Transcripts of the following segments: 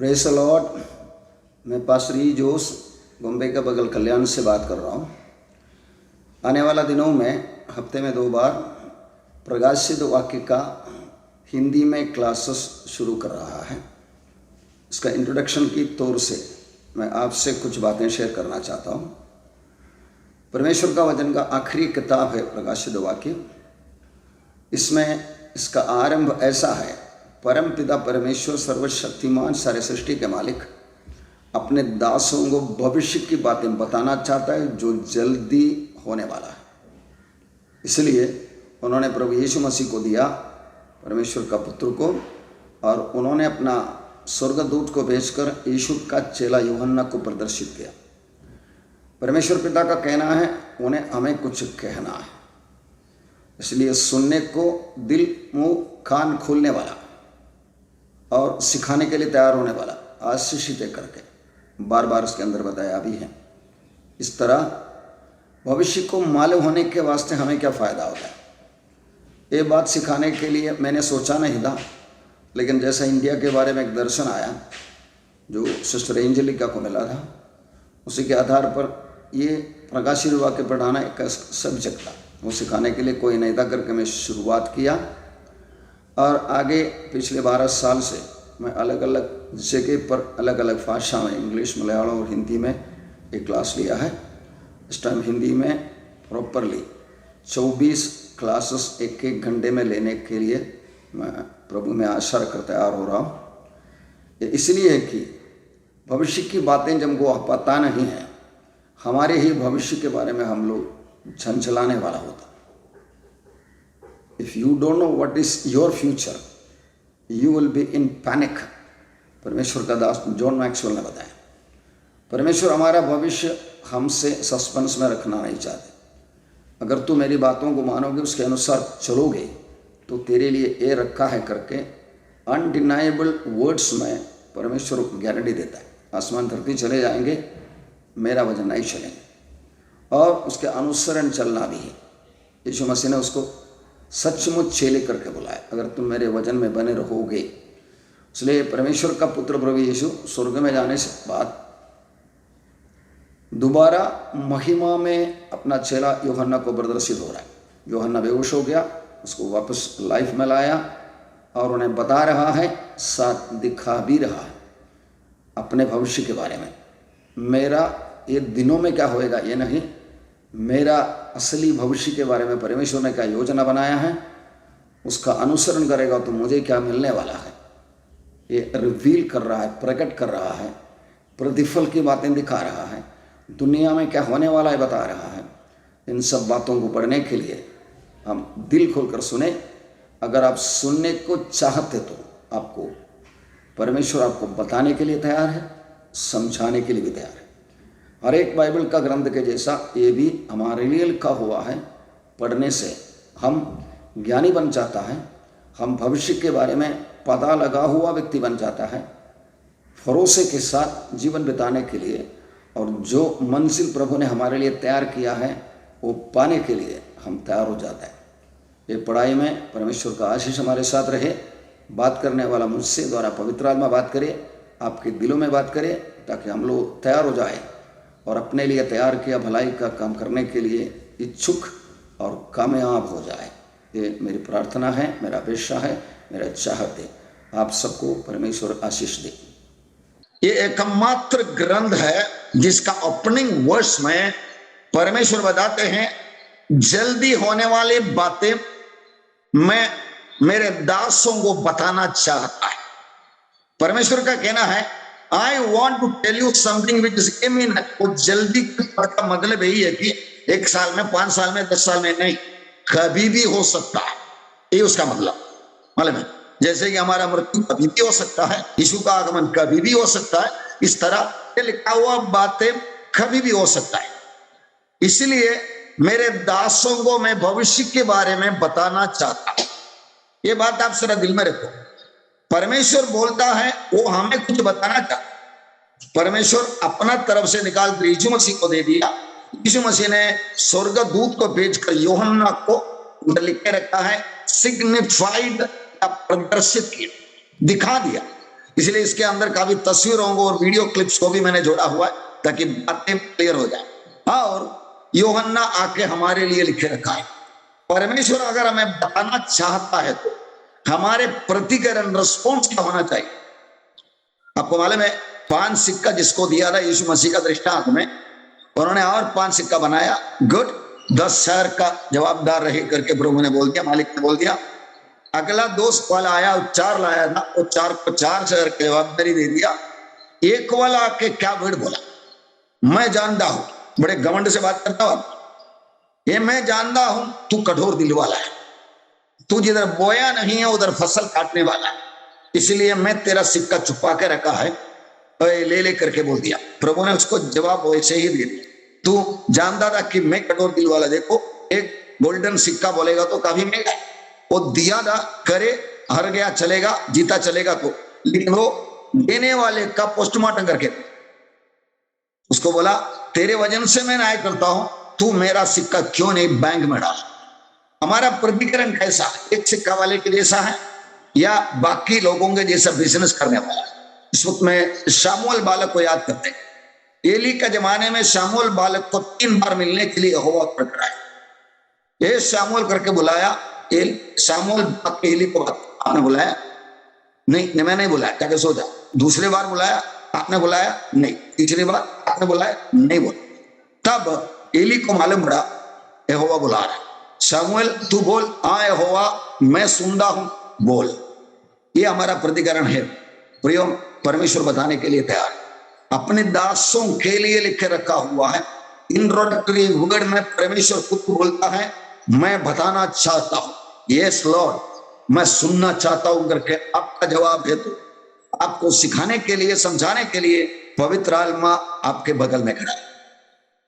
Praise the Lord. मैं pastor ई जोस बम्बई का बगल कल्याण से बात कर रहा हूँ। आने वाला दिनों में हफ्ते में 2 बार प्रकाशित वाक्य का हिंदी में क्लासेस शुरू कर रहा है। इसका इंट्रोडक्शन की तौर से मैं आपसे कुछ बातें शेयर करना चाहता हूँ। परमेश्वर का वचन का आखिरी किताब है प्रकाशित वाक्य। इसमें इसका आरंभ ऐसा है, परम पिता परमेश्वर सर्वशक्तिमान सारे सृष्टि के मालिक अपने दासों को भविष्य की बातें बताना चाहता है जो जल्दी होने वाला है। इसलिए उन्होंने प्रभु यीशु मसीह को दिया, परमेश्वर का पुत्र को, और उन्होंने अपना स्वर्गदूत को भेजकर यीशु का चेला यूहन्ना को प्रदर्शित किया। परमेश्वर पिता का कहना है उन्हें हमें कुछ कहना है, इसलिए सुनने को दिल, मुंह, कान खोलने वाला और सिखाने के लिए तैयार होने वाला, आशीषित करके बार बार उसके अंदर बताया भी है। इस तरह भविष्य को मालूम होने के वास्ते हमें क्या फ़ायदा होता है, ये बात सिखाने के लिए मैंने सोचा नहीं था। लेकिन जैसा इंडिया के बारे में एक दर्शन आया जो सिस्टर एंजेलिका को मिला था, उसी के आधार पर ये प्रकाशित वाक्य पढ़ाना एक सब्जेक्ट था, वो सिखाने के लिए कोई नहीं था करके मैं शुरुआत किया। और आगे पिछले 12 साल से मैं अलग अलग जगह पर अलग अलग भाषा में, इंग्लिश, मलयालम और हिंदी में एक क्लास लिया है। इस टाइम हिंदी में प्रॉपरली 24 क्लासेस एक घंटे में लेने के लिए मैं प्रभु में आशा रखकर तैयार हो रहा हूँ। इसलिए कि भविष्य की बातें जब पता नहीं है, हमारे ही भविष्य के बारे में हम लोग झंझलाने वाला होता। If you don't know what is your future, you will be in panic। परमेश्वर का दास जॉन मैक्सवेल ने बताया, परमेश्वर हमारा भविष्य हमसे सस्पेंस में रखना नहीं चाहते। अगर तू मेरी बातों को मानोगे, उसके अनुसार चलोगे, तो तेरे लिए ये रखा है करके अनडिनाइबल वर्ड्स में परमेश्वर गारंटी देता है। आसमान धरती चले जाएंगे, मेरा वजन नहीं चलेंगे, और उसके अनुसरण चलना भी है। यीशु मसीह ने उसको सचमुच चेले करके बुलाया, अगर तुम मेरे वजन में बने रहोगे। इसलिए परमेश्वर का पुत्र प्रभु यीशु स्वर्ग में जाने से बाद दोबारा महिमा में अपना चेला यूहन्ना को प्रदर्शित हो रहा है। यूहन्ना बेहोश हो गया, उसको वापस लाइफ में लाया और उन्हें बता रहा है, साथ दिखा भी रहा है अपने भविष्य के बारे में। मेरा ये दिनों में क्या होएगा ये नहीं, मेरा असली भविष्य के बारे में परमेश्वर ने क्या योजना बनाया है, उसका अनुसरण करेगा तो मुझे क्या मिलने वाला है, ये रिवील कर रहा है, प्रकट कर रहा है, प्रतिफल की बातें दिखा रहा है, दुनिया में क्या होने वाला है बता रहा है। इन सब बातों को पढ़ने के लिए हम दिल खोलकर सुने। अगर आप सुनने को चाहते तो आपको परमेश्वर आपको बताने के लिए तैयार है, समझाने के लिए भी तैयार है। हर एक बाइबल का ग्रंथ के जैसा ये भी हमारे लिए लिखा हुआ है। पढ़ने से हम ज्ञानी बन जाता है, हम भविष्य के बारे में पता लगा हुआ व्यक्ति बन जाता है, भरोसे के साथ जीवन बिताने के लिए, और जो मंजिल प्रभु ने हमारे लिए तैयार किया है वो पाने के लिए हम तैयार हो जाते हैं। ये पढ़ाई में परमेश्वर का आशीष हमारे साथ रहे। बात करने वाला मुझसे द्वारा पवित्र आत्मा बात करे, आपके दिलों में बात करे, ताकि हम लोग तैयार हो जाए और अपने लिए तैयार किया भलाई का काम करने के लिए इच्छुक और कामयाब हो जाए। ये मेरी प्रार्थना है, मेरा अपेक्षा है, मेरा चाहत है। आप सबको परमेश्वर आशीष दे। ये एकमात्र ग्रंथ है जिसका ओपनिंग वर्स में परमेश्वर बताते हैं, जल्दी होने वाली बातें मैं मेरे दासों को बताना चाहता है। परमेश्वर का कहना है, I want to tell you something which is imminent। वो जल्दी का मतलब यही है कि 1 साल में, 5 साल में, 10 साल में नहीं, कभी भी हो सकता है। ये उसका मतलब मालूम है। जैसे कि हमारा मृत्यु कभी भी हो सकता है, यीशु का आगमन कभी भी हो सकता है, इस तरह ये लिखा हुआ बातें कभी भी हो सकता है। इसलिए मेरे दासों को मैं भविष्य के बारे में बताना चाहता हूं। ये बात आप जरा दिल में रखो। परमेश्वर बोलता है वो हमें कुछ बताना चाहता। परमेश्वर अपना तरफ से निकाल कर यीशु मसीह को दे दिया। यीशु मसीह ने स्वर्गदूत को भेजकर यूहन्ना को लिख के रखा है, सिग्निफाइड, प्रदर्शित किया, दिखा दिया इसलिए इसके अंदर काफी तस्वीरों को और वीडियो क्लिप्स को भी मैंने जोड़ा हुआ है ताकि बातें क्लियर हो जाए। और यूहन्ना आके हमारे लिए लिखे रखा है। परमेश्वर अगर हमें बताना चाहता है तो हमारे प्रतिकरण रिस्पॉन्स क्या होना चाहिए। आपको मालूम है 5 सिक्का जिसको दिया था यीशु मसीह का दृष्टांत में, उन्होंने और 5 सिक्का बनाया, गुड, 10 शहर का जवाबदार रहे करके प्रभु ने बोल दिया, मालिक ने बोल दिया। अगला दोस्त वाला आया, 4 लाया था, वो 4 को 4 शहर की जवाबदारी दे दिया। एक वाला आके क्या वर्ड बोला, मैं जानता हूं, बड़े घमंड से बात करता हूं, ये मैं जानता हूं तू कठोर दिल वाला है, तू जिधर बोया नहीं है उधर फसल काटने वाला है, इसलिए मैं तेरा सिक्का छुपा के रखा है, ले ले करके बोल दिया। प्रभु ने उसको जवाब वैसे ही दे दिया। तू जानता था कि मैं कठोर दिल वाला, देखो एक गोल्डन सिक्का बोलेगा तो काफी महंगा, वो दिया था, करे, हार गया चलेगा, जीता चलेगा तो, लेकिन वो देने वाले का पोस्टमार्टम करके उसको बोला तेरे वजन से मैं न्याय करता हूं, तू मेरा सिक्का क्यों नहीं बैंक में डाल। हमारा प्रतिकरण कैसा है, एक सिक्का वाले के जैसा है या बाकी लोगों के जैसा बिजनेस करने वाला है। इस वक्त में शामुएल बालक को याद करते हैं। एली का जमाने में शामुएल बालक को 3 बार मिलने के लिए यहोवा प्रकट आया, ये शामुएल करके बुलाया, शामुएल एली को आपने बुलाया नहीं, मैं नहीं बुलाया, क्या सोचा। दूसरी बार बुलाया, आपने बुलाया नहीं, तीसरी बार आपने बुलाया नहीं, बोला। तब एली को मालूम पड़ा यहोवा बुला रहा है, शामुएल तू बोल, हाँ यहोवा मैं सुनता हूं, बोल। ये हमारा प्रतिकरण है प्रियो, परमेश्वर बताने के लिए तैयार, अपने दासों के लिए लिखे रखा हुआ है। इंट्रोडक्टरी वर्ड में परमेश्वर खुद बोलता है, मैं बताना चाहता हूं, यस लॉर्ड, मैं सुनना चाहता हूं करके आपका जवाब है। तो आपको सिखाने के लिए, समझाने के लिए पवित्र आत्मा आपके बगल में खड़ा है,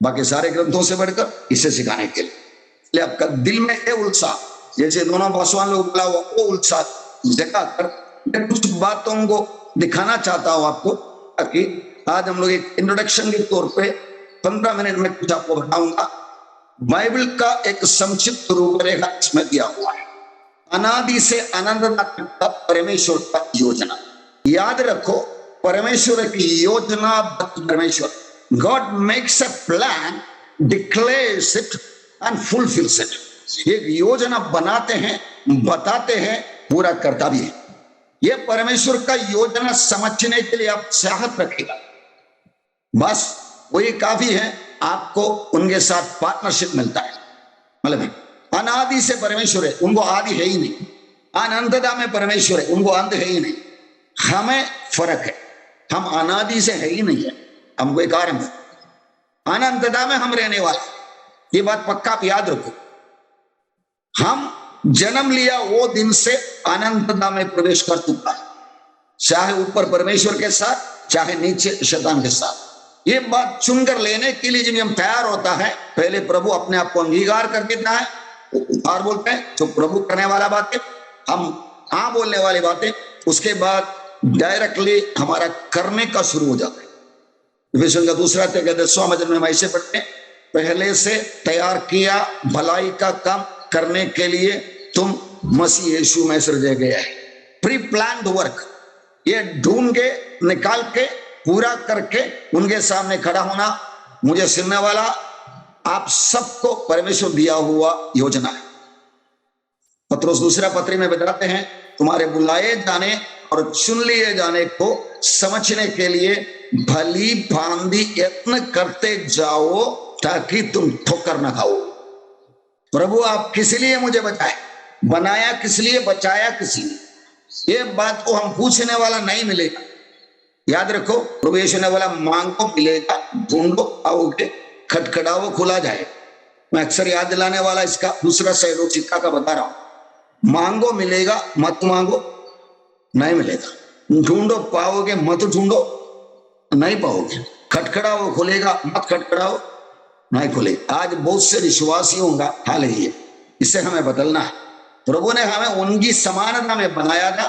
बाकी सारे ग्रंथों से बढ़कर इसे सिखाने के लिए। इसलिए आपका दिल में है उत्साह, जैसे दोनों भाषाओं में बोला हुआ वो उत्साह जगाकर मैं कुछ बातों को दिखाना चाहता हूं आपको, ताकि आज हम लोग एक इंट्रोडक्शन के तौर पे 15 मिनट में कुछ आपको बताऊंगा। बाइबल का एक संक्षिप्त रूपरेखा इसमें दिया हुआ है, अनादि से अनंत तक परमेश्वर का योजना। याद रखो, परमेश्वर की योजना, परमेश्वर God makes a plan, declares it and fulfils it. एक योजना बनाते हैं, बताते हैं, पूरा करता भी है। यह परमेश्वर का योजना समझने के लिए आप चाहत रखेगा, बस वही काफी है, आपको उनके साथ पार्टनरशिप मिलता है। मतलब अनादि से परमेश्वर है, उनको आदि है ही नहीं, अनंतता में परमेश्वर है, उनको अंत है ही नहीं। हमें फर्क है, हम अनादि से है ही नहीं है, हमको एक आरंभ है, अनंतता में हम रहने वाले। ये बात पक्का आप याद रखो, हम जन्म लिया वो दिन से अनंतता में प्रवेश कर चुका है, चाहे ऊपर परमेश्वर के साथ, चाहे नीचे शैतान के साथ। ये बात चुनकर लेने के लिए जब हम तैयार होता है, पहले प्रभु अपने आप को अंगीकार कर देता है, उपहार बोलते हैं, जो प्रभु करने वाला बातें, हम हाँ बोलने वाली बातें, उसके बाद डायरेक्टली हमारा करने का शुरू हो जाता है। विषय का दूसरा 10वां वचन में हम ऐसे पढ़ते हैं, पहले से तैयार किया भलाई का काम करने के लिए तुम मसीह यीशु में सृजे गए हैं। प्री प्लान्ड वर्क, ये ढूंढ के निकाल के पूरा करके उनके सामने खड़ा होना, मुझे सुनने वाला आप सबको परमेश्वर दिया हुआ योजना है। पत्रोस दूसरा पत्री में बताते हैं, तुम्हारे बुलाए जाने और चुन लिए जाने को समझने के लिए भली भांति यत्न करते जाओ, ताकि तुम ठोकर न खाओ। प्रभु आप किस लिए मुझे बचाए, बनाया किस लिए, बचाया किस लिए, ये बात को हम पूछने वाला नहीं मिलेगा। याद रखो, प्रभु यीशु ने बोला मांगो मिलेगा, ढूंढो आओगे, खटखटाओ खुला जाए। मैं अक्सर याद दिलाने वाला इसका दूसरा सहयोग सिक्का का बता रहा हूं, मांगो मिलेगा, मत मांगो नहीं मिलेगा, ढूंढो पाओगे, मत ढूंढो नहीं पाओगे, खटखटाओ खुलेगा, मत खटखटाओ नहीं खुलेगा। आज बहुत से विश्वासियों का हाल ही है, इसे हमें बदलना है। प्रभु ने हमें उनकी समानता में बनाया था,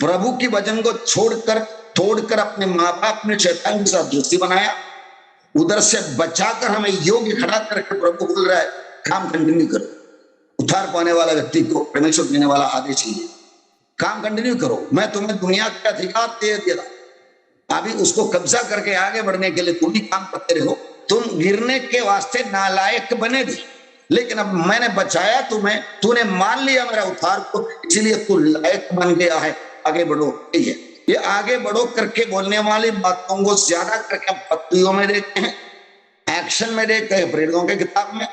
प्रभु की वचन को छोड़कर तोड़कर अपने माँ बाप ने शैतान के साथ दोस्ती बनाया, उधर से बचाकर हमें योग्य खड़ा करके प्रभु बोल रहा है काम कंटिन्यू करो। उद्धार पाने वाला व्यक्ति को परमेश्वर देने वाला आदेश ही है, काम कंटिन्यू करो, मैं तुम्हें दुनिया का अधिकार दे दिया, अभी उसको कब्जा करके आगे बढ़ने के लिए तुम ही काम करते रहो। तुम गिरने के वास्ते नालायक बने थे, लेकिन अब मैंने बचाया तुम्हें, तूने मान लिया मेरा उद्धार को, इसलिए तू लायक बन गया है, आगे बढ़ो। ये आगे बढ़ो करके बोलने वाली बातों को ज्यादा करके हम पत्रियों में देखते हैं, एक्शन में देखते हैं, प्रेरितों के किताब में,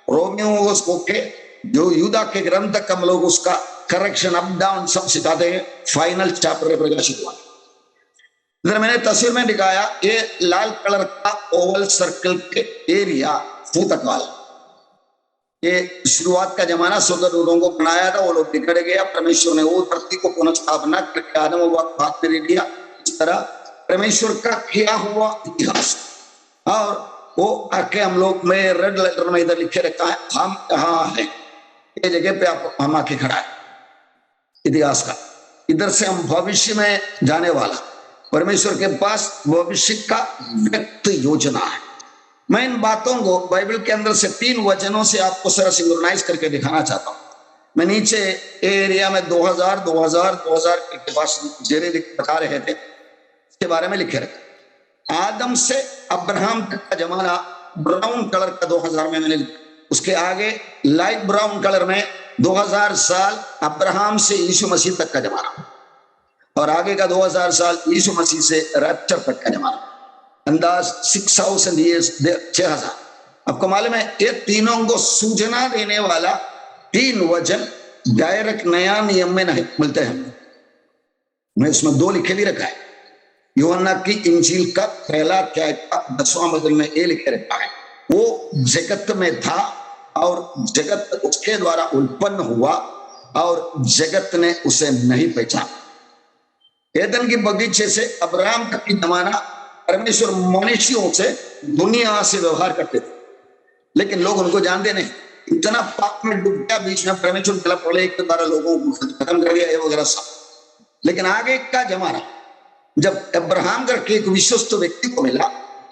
रोमियो के जो यूदा के ग्रंथ तक हम लोग उसका करेक्शन अप डाउन सब सिखाते हैं। फाइनल चैप्टर प्रकाशित हुआ। इधर मैंने तस्वीर में दिखाया, ये लाल कलर का ओवल सर्कल के एरिया फूतकाल, ये शुरुआत का जमाना स्वर्गदूतों को बनाया था, वो लोग बिगड़ गया, परमेश्वर ने वो धरती को पुनः स्थापना करके आदम बात में दिया। इस तरह परमेश्वर का किया हुआ इतिहास, और वो आके हम लोग में रेड लेटर में इधर लिखे रखा है, हम कहाँ हैं, ये जगह पे आपको हम आके खड़ा है इतिहास का। इधर से हम भविष्य में जाने वाला, परमेश्वर के पास भविष्य का व्यक्त योजना है। मैं इन बातों को बाइबल के अंदर से 3 वचनों से आपको सारा सिंक्रोनाइज करके दिखाना चाहता हूं। मैं नीचे एरिया में 2000 के पास जेरे बता रहे थे, इसके बारे में लिखे रखे। आदम से अब्राहम तक का जमाना ब्राउन कलर का 2000 में मैंने, उसके आगे लाइट ब्राउन कलर में 2000 साल अब्राहम से यीशु मसीह तक का जमाना, और आगे का 2000 साल यीशु मसीह से रैप्चर तक का जमाना, अंदाज 6000 ईयर्स, 6000। आपको मालूम है ये तीनों को सूचना देने वाला 3 वचन डायरेक्ट नया नियम में नहीं मिलते हैं। मैं उसमें 2 लिखे भी रखा है। यूहन्ना की इंजील का पहला अध्याय का 10वां वचन में ये लिखे रखा है, वो जगत में था और जगत उसके द्वारा उत्पन्न हुआ और जगत ने उसे नहीं पहचाना। एदन की बगीचे से अब्राहम तक की जमाना परमेश्वर मनुष्यों से दुनिया से व्यवहार करते थे, लेकिन लोग उनको जानते नहीं। इतना पाप में डूब गया, बीच में परमेश्वर जल प्रलय के द्वारा लोगों को खत्म कर दिया, ये वगैरह सब। लेकिन आगे का जमाना जब अब्राहम करके एक विश्वस्त व्यक्ति को मिला,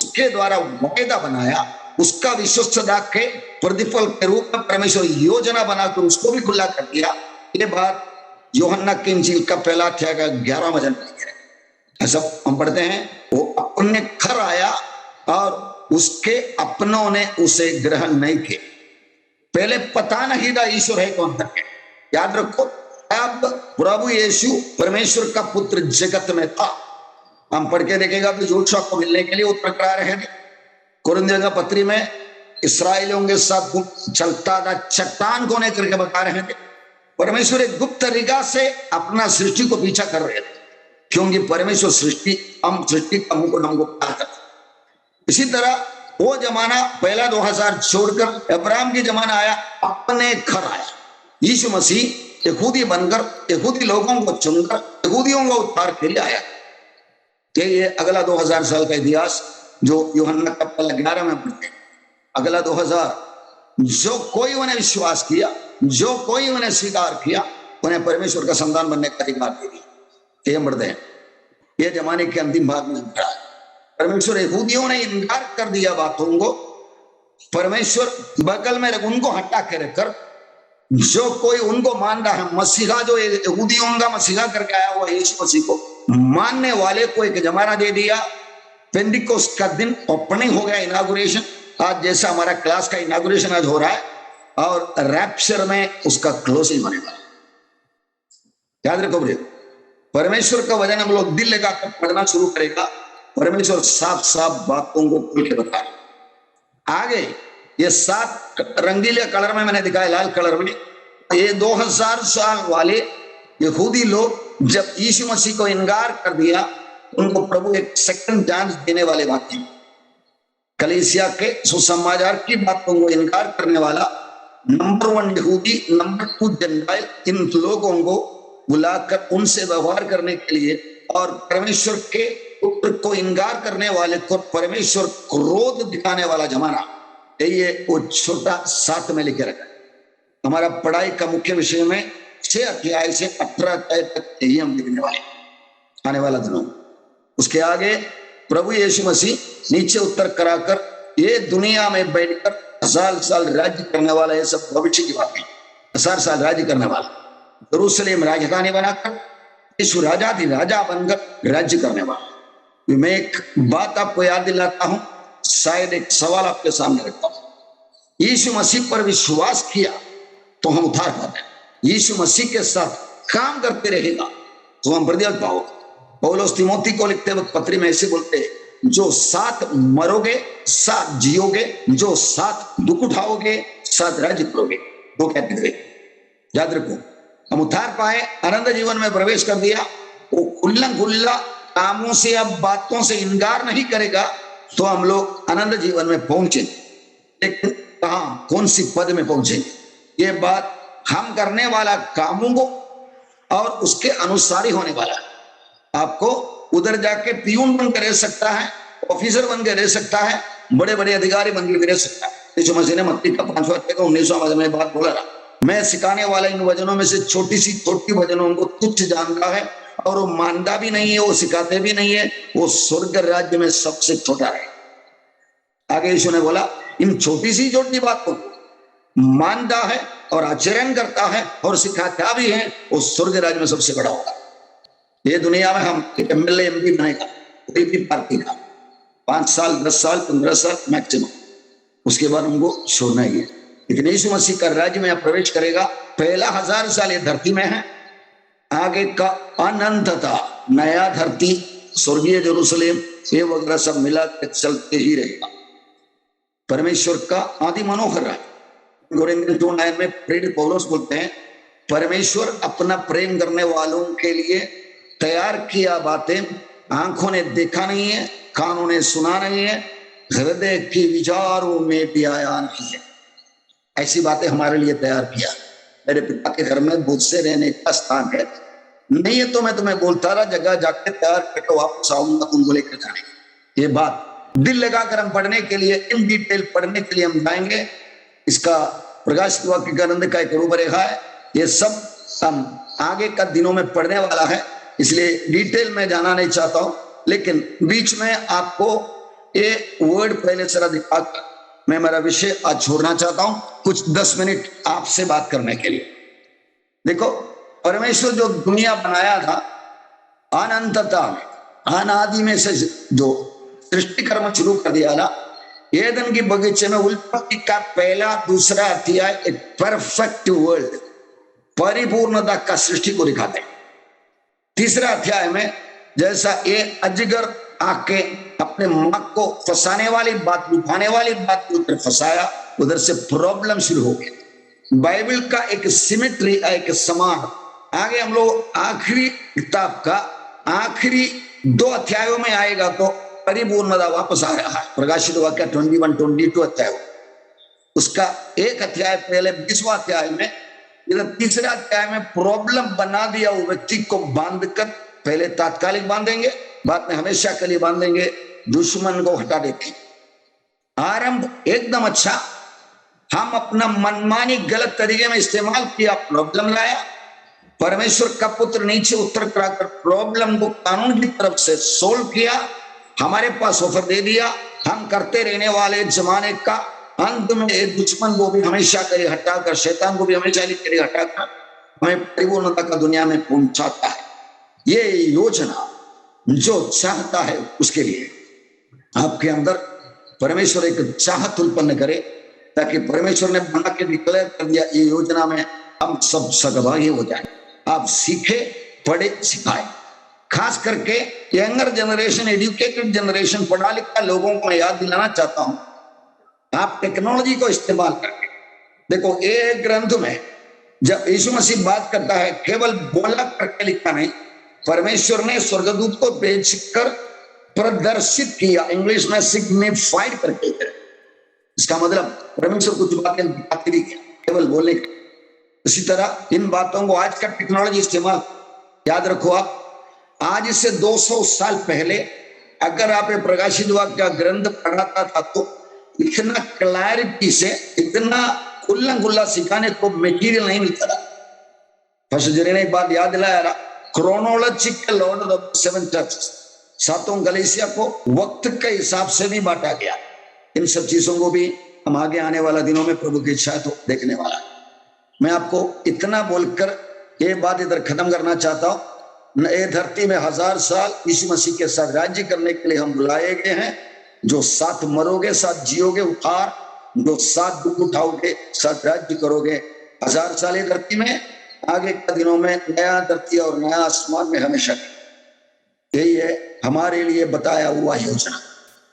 उसके द्वारा वायदा बनाया, उसका विश्वस्तता के प्रतिफल के रूप में परमेश्वर योजना बनाकर उसको भी खुला कर दिया। ये बात यूहन्ना की इंजील का पहला अध्याय का 11वां वचन है। ऐसा हम पढ़ते हैं, वो अपने घर आया और उसके अपनों ने उसे ग्रहण नहीं किया। पहले पता नहीं था ईश्वर है कौन करके, याद रखो। अब प्रभु यीशु परमेश्वर का पुत्र जगत में था। हम पढ़ के देखेगा कि जोशुआ को मिलने के लिए उत्तर करा रहे थे। कुरिन्थियों का पत्री में इस्राएलियों के साथ चलता था, चट्टान को नहीं करके बता रहे थे। परमेश्वर एक गुप्त तरीका से अपना सृष्टि को पीछा कर रहे थे, क्योंकि परमेश्वर सृष्टि का मुकुट हमको प्यार करता। इसी तरह वो जमाना पहला 2000 छोड़कर अब्राहम की जमाना आया, अपने घर आया। यीशु मसीह यहूदी बनकर यहूदी लोगों को चुनकर यहूदियों को उद्धार के लिए आया। ये अगला 2000 साल का इतिहास जो यूहन्ना का पहला 11 में पढ़ते हैं। अगला 2000, जो कोई उन्हें विश्वास किया, जो कोई उन्हें स्वीकार किया, उन्हें परमेश्वर का संतान बनने का अधिकार दे दिया। ये बढ़ते हैं, ये जमाने के अंतिम भाग में रहा है। परमेश्वर यहूदियों ने इनकार कर दिया बातों को, परमेश्वर बगल में उनको हटा के रखकर जो कोई उनको मान रहा है, मसीहा जो यहूदियों का मसीहा करके आया हुआ यीशु मसीह को मानने वाले को एक जमाना दे दिया। पेंटिकोस्ट का दिन ओपनिंग हो गया, इनागुरेशन, आज जैसा हमारा क्लास का इनागुरेशन आज हो रहा है, और रैप्चर में उसका क्लोजिंग होने वाला। याद रखो भैया, परमेश्वर का वचन हम लोग दिल लगाकर पढ़ना शुरू करेगा, परमेश्वर साफ साफ बातों को खुल के बता रहा। आगे ये 7 रंगीले कलर में मैंने दिखाया, लाल कलर में, ये 2000 साल वाले यहूदी लोग जब यीशु मसीह को इनकार कर दिया, उनको प्रभु एक सेकंड चांस देने वाले बात थी। कलीसिया के सुसमाचार की बातों को इनकार करने वाला नंबर 1 यहूदी, नंबर 2 जंजाइल, इन लोगों को बुलाकर उनसे व्यवहार करने के लिए, और परमेश्वर के पुत्र को इनकार करने वाले को परमेश्वर क्रोध दिखाने वाला जमाना, ये वो छोटा 7 में लिखे रखा है। हमारा पढ़ाई का मुख्य विषय में 6 अध्याय से 18 अध्याय तक यही हम लिखने वाले आने वाला दिनों। उसके आगे प्रभु यीशु मसीह नीचे उत्तर कराकर ये दुनिया में बैठकर 1000 साल राज्य करने वाला, ये सब भविष्य की बात है। 1000 साल राज्य करने वाला, यरूशलेम राजधानी बनाकर यीशु राजा बनकर राज्य करने वाला। मैं एक बात आपको याद दिलाता हूं, शायद एक सवाल आपके सामने रखता हूं। यीशु मसीह पर विश्वास किया तो हम उद्धार पाते हैं। यीशु मसीह के साथ काम करते रहेगा तो हम प्रतिफल पाओगे। पौलुस तीमोथी को लिखते वक्त पत्री में ऐसे बोलते हैं, जो साथ मरोगे साथ जियोगे, जो साथ दुख उठाओगे साथ राज्य करोगे। वो कहते थे, याद रखो, हम उद्धार पाए, आनंद जीवन में प्रवेश कर दिया, वो खुल्ला कामों से अब बातों से इनकार नहीं करेगा तो हम लोग आनंद जीवन में पहुंचे। लेकिन कहां, कौन सी पद में पहुंचेंगे, ये बात हम करने वाला कामों को और उसके अनुसार ही होने वाला है। आपको उधर जाके पियून बनकर रह सकता है, ऑफिसर बनकर रह सकता है, बड़े बड़े अधिकारी बनकर रह सकता है। यीशु मसीह ने मत्ती का 5वां अध्याय का 19वां वचन में बात बोला, मैं सिखाने वाला इन वचनों में से छोटी सी छोटी वचनों को तुच्छ जानता है और वो मानता भी नहीं है, वो सिखाते भी नहीं है, वो स्वर्ग राज्य में सबसे छोटा है। आगे यीशु ने बोला, इन छोटी सी छोटी बात को मानता है और आचरण करता है और सिखाता भी है, वो स्वर्ग राज्य में सबसे बड़ा होगा। ये दुनिया में हम एमएलए एमपी बनेगा कोई भी पार्टी का, 5 साल 10 साल 15 साल मैक्सिमम, उसके बाद उनको छोड़ना ही है। लेकिन यीशु मसीह का राज्य में प्रवेश करेगा, पहला 1000 साल ये धरती में है, आगे का अनंतता नया धरती स्वर्गीय यरूशलेम ये वगैरह सब मिला के चलते ही रहेगा। परमेश्वर का आदि मनोहर है। कोरिन्थियों 2:9 में प्रेरित पौलुस बोलते हैं, परमेश्वर अपना प्रेम करने वालों के लिए तैयार किया बातें आंखों ने देखा नहीं है, कानों ने सुना नहीं है, हृदय के विचारों में भी आया नहीं है। ऐसी बातें हमारे लिए तैयार किया। मेरे पिता के घर में बुद्ध से रहने का स्थान है, नहीं है तो मैं तुम्हें बोलता रहा, जगह जाके तैयार करके वापस आऊंगा तुमको लेकर जाने। ये बात दिल लगाकर हम पढ़ने के लिए, इन डिटेल पढ़ने के लिए हम जाएंगे। इसका प्रकाशित वाक्य ग्रंथ का एक रूपरेखा है, ये सब हम आगे का दिनों में पढ़ने वाला है, इसलिए डिटेल में जाना नहीं चाहता हूं। लेकिन बीच में आपको ये वर्ड पहले जरा दिखाकर मैं मेरा विषय आज छोड़ना चाहता हूं, कुछ 10 मिनट आपसे बात करने के लिए। देखो, परमेश्वर जो दुनिया बनाया था अनंतता में, अनादि में से जो सृष्टि कर्म शुरू कर दिया ना, एदन की बगीचे में उत्पत्ति का पहला दूसरा अध्याय एक परफेक्ट वर्ल्ड, परिपूर्णता का सृष्टि को दिखाते हैं। तीसरा अध्याय में जैसा ये अजगर आके अपने मां को फंसाने वाली बात, लुभाने वाली बात के ऊपर फंसाया, उधर से प्रॉब्लम शुरू हो गया। बाइबल का एक सिमेट्री, एक समान। आगे हम लोग आखिरी किताब का आखिरी 2 अध्यायों में आएगा तो परिपूर्णता वापस आ रहा है। प्रकाशित वाक्य 21-22 अध्याय, उसका एक अध्याय पहले 20वां अध्याय में, इधर तीसरा अध्याय में प्रॉब्लम बना दिया वो व्यक्ति को बांधकर, पहले तात्कालिक बांधेंगे, बाद में हमेशा के लिए बांधेंगे, दुश्मन को हटा देंगे। आरंभ एकदम अच्छा, हम अपना मनमानी गलत तरीके में इस्तेमाल किया, प्रॉब्लम लाया। परमेश्वर का पुत्र नीचे उतर कराकर प्रॉब्लम को कानून की तरफ से सोल्व किया, हमारे पास ऑफर दे दिया। हम करते रहने वाले जमाने का अंत में एक दुश्मन को भी हमेशा के लिए हटाकर, शैतान को भी हमेशा के लिए हटाकर हमें परिपूर्णता का दुनिया में पहुंचाता है। ये योजना जो चाहता है उसके लिए आपके अंदर परमेश्वर एक चाहत उत्पन्न करे, ताकि परमेश्वर ने बना के डिक्लेयर कर दिया, ये योजना में हम सब सहभागी हो जाए। आप सीखे, पढ़े, सिखाए। खास करके यंगर जनरेशन, एजुकेटेड जनरेशन, पढ़ा लिखा लोगों को मैं याद दिलाना चाहता हूं, आप टेक्नोलॉजी को इस्तेमाल करके देखो। एक ग्रंथ में जब यीशु मसीह बात करता है, केवल बोला करके लिखा नहीं, परमेश्वर ने स्वर्गदूत को भेजकर प्रदर्शित किया, इंग्लिश में सिग्निफाइड करके। इसका मतलब परमेश्वर कुछ बातें दिखाते भी किया, केवल बोलने। इसी तरह इन बातों को आज का टेक्नोलॉजी इस्तेमाल, याद रखो आप, आज से 200 साल पहले अगर आप प्रकाशित वाक्य का ग्रंथ पढ़ाता था तो इतना क्लैरिटी से, इतना खुल्ला सिखाने को मटेरियल नहीं मिलता था। फर्स्ट जरे ने एक बात याद दिलाया, क्रोनोलॉजिकल ऑर्डर ऑफ 7 चर्चेस, 7 कलीसिया को वक्त के हिसाब से भी बांटा गया। इन सब चीजों को भी हम आगे आने वाला दिनों में प्रभु की इच्छा तो देखने वाला है। मैं आपको इतना बोलकर ये बात इधर खत्म करना चाहता हूं। ये धरती में 1000 साल यीशु मसीह के साथ राज्य करने के लिए हम बुलाए गए हैं। जो साथ मरोगे, साथ जियोगे, उखार जो साथ दुख उठाओगे, साथ राज्य करोगे 1000 साल ये धरती में, आगे के दिनों में नया धरती और नया आसमान में हमेशा। यही है हमारे लिए बताया हुआ योजना।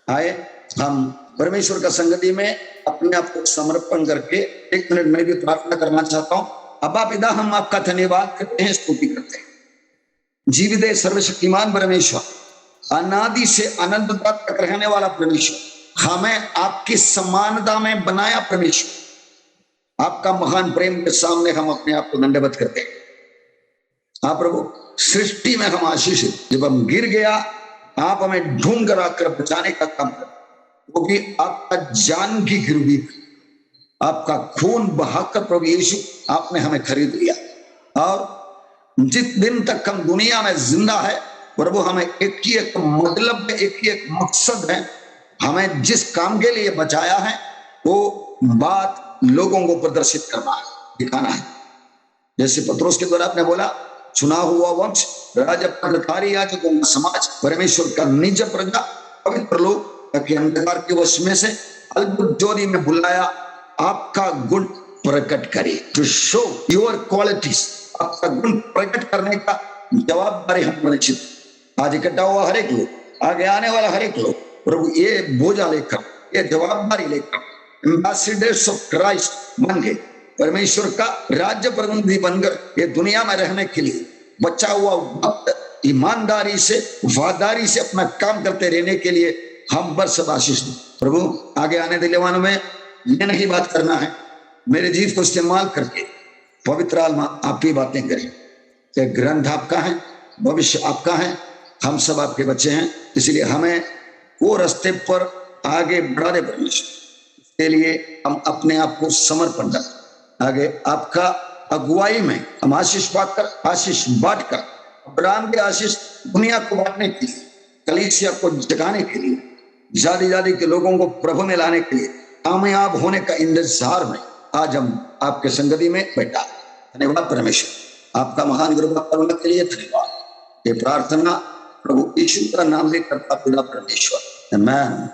आए हम परमेश्वर का संगति में अपने आप को समर्पण करके 1 मिनट में भी प्रार्थना करना चाहता हूं। अब्बा पिता, हम आपका धन्यवाद करते हैं, स्तुति करते हैं। जीवित सर्वशक्तिमान परमेश्वर, अनादि से अनंत तक रहने वाला परमेश्वर, हमें आपकी समानता में बनाया परमेश्वर, आपका महान प्रेम के सामने हम अपने आप को दंडवत करते हैं। आप प्रभु, सृष्टि में हम आशीषित, जब हम गिर गया आप हमें ढूंढ कर आकर बचाने का काम कर, वो भी आपका जान की गिरवी, आपका खून बहाकर प्रभु यीशु आपने हमें खरीद लिया। और जिस दिन तक हम दुनिया में जिंदा है प्रभु, हमें एक ही एक मतलब है, एक ही एक मकसद है। हमें जिस काम के लिए बचाया है वो बात लोगों को प्रदर्शित करना है, दिखाना है। जैसे पत्रोस के द्वारा आपने बोला, चुना हुआ वंश, राजा, पटकारी, याजकों का समाज, परमेश्वर का निज प्रजा, पवित्र लोग, ताकि अंधकार के वश में से अद्भुत ज्योति में बुलाया आपका गुण प्रकट करे। टू शो योर क्वालिटीज, आपका गुण प्रकट करने का जवाबदारी हम परिचित। आज इकट्ठा हुआ हर एक लोग, आगे आने वाला हर एक लोग प्रभु ये बोझा लेकर, ये जवाबदारी लेकर एम्बेसडर्स ऑफ क्राइस्ट बन गए, परमेश्वर का राज्य प्रतिनिधि बनकर ये दुनिया में रहने के लिए बचा हुआ वक्त ईमानदारी से, वफादारी से अपना काम करते रहने के लिए हम बस आशीष दें। प्रभु, आगे आने वाले दिनों में ये नहीं बात करना है, मेरे जीव को इस्तेमाल करके पवित्र आत्मा आप ही बातें करें। ये ग्रंथ आपका है, भविष्य आपका है, हम सब आपके बच्चे हैं, इसलिए हमें वो रास्ते पर आगे बढ़ा दे परमेश्वर। इसके लिए हम अपने आप को समर्पण कर आगे आपका अगुवाई में हम आशीष पाकर, आशीष बांटकर, अब्राहम के आशीष दुनिया को बांटने के लिए, कलीसिया को जगाने के लिए, जाति जाति के लोगों को प्रभु में लाने के लिए, कामयाब होने का इंतजार में आज हम आपके संगति में बैठा। धन्यवाद परमेश्वर, आपका महान कृपा करने के लिए धन्यवाद। ये प्रार्थना प्रभु यीशु का नाम में करता पिता परमेश्वर, आमीन।